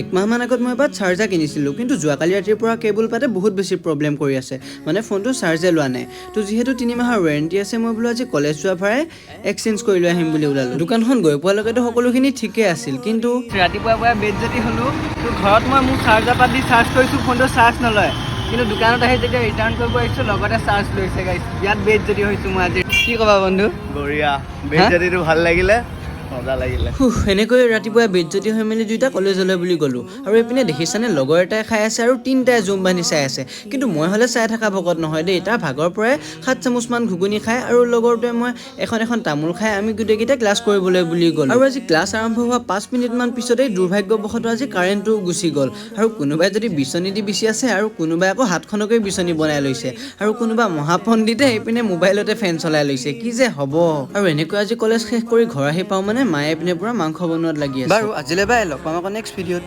একমাহমান আগত মই এবাৰ চাৰ্জাৰ কিনিছিলোঁ, কিন্তু যোৱাকালি ৰাতিৰ পৰা কেবল পাতে বহুত বেছি প্ৰব্লেম কৰি আছে, মানে ফোনটো চাৰ্জে লোৱা নাই। তো যিহেতু 3 মাহৰ ৱাৰেণ্টি আছে, মই বোলো আজি কলেজ যোৱাৰ পৰাই এক্সচেঞ্জ কৰি লৈ আহিম বুলি ওলালোঁ। দোকানখন গৈ পোৱালৈকেতো সকলোখিনি ঠিকেই আছিল, কিন্তু ৰাতিপুৱাৰ পৰা বেজতি হ'লোঁ। তো ঘৰত মই মোৰ চাৰ্জাৰ পাত দি চাৰ্জ কৰিছোঁ, ফোনটো চাৰ্জ নলয়। কিন্তু দোকানত আহি যেতিয়া ৰিটাৰ্ণ কৰিব আহিছোঁ, লগতে চাৰ্জ লৈছে গাইছ। ইয়াত বেজতি হৈছোঁ মই আজি। কি ক'বা বন্ধু? বঢ়িয়া, বেজতিটো ভাল লাগিলে, মজা লাগিলে। এনেকৈ ৰাতিপুৱা বেজতি হৈ মেলি দুইটা কলেজলৈ বুলি গ'লোঁ। আৰু এইপিনে দেখিছানে, লগৰ এটাই খাই আছে আৰু 3টাই জুম বান্ধি চাই আছে। কিন্তু মই হ'লে চাই থকা ভকত নহয় দেই। তাৰ ভাগৰ পৰাই 7 চামুচমান ঘুগুনি খাই আৰু লগৰটোৱে মই এখন তামোল খাই আমি গোটেইকেইটা ক্লাছ কৰিবলৈ বুলি গ'লোঁ। আৰু আজি ক্লাছ আৰম্ভ হোৱা 5 মিনিটমান পিছতেই দুৰ্ভাগ্যবশতঃ আজি কাৰেণ্টটো গুচি গ'ল। আৰু কোনোবাই যদি বিচনী দি বিচি আছে, আৰু কোনোবাই আকৌ হাতখনকৈ বিচনী বনাই লৈছে, আৰু কোনোবা মহাপণ্ডিতে এইপিনে মোবাইলতে ফেন চলাই লৈছে। কি যে হ'ব। আৰু এনেকৈ আজি কলেজ শেষ কৰি ঘৰ আহি পাওঁ মানে মায়ে এইপিনে পুৰা মাংস বনোৱাত লাগি আছে। বাৰু আজিলৈ বাই, লগ পাম আকৌ নেক্সট ভিডিঅ'ত।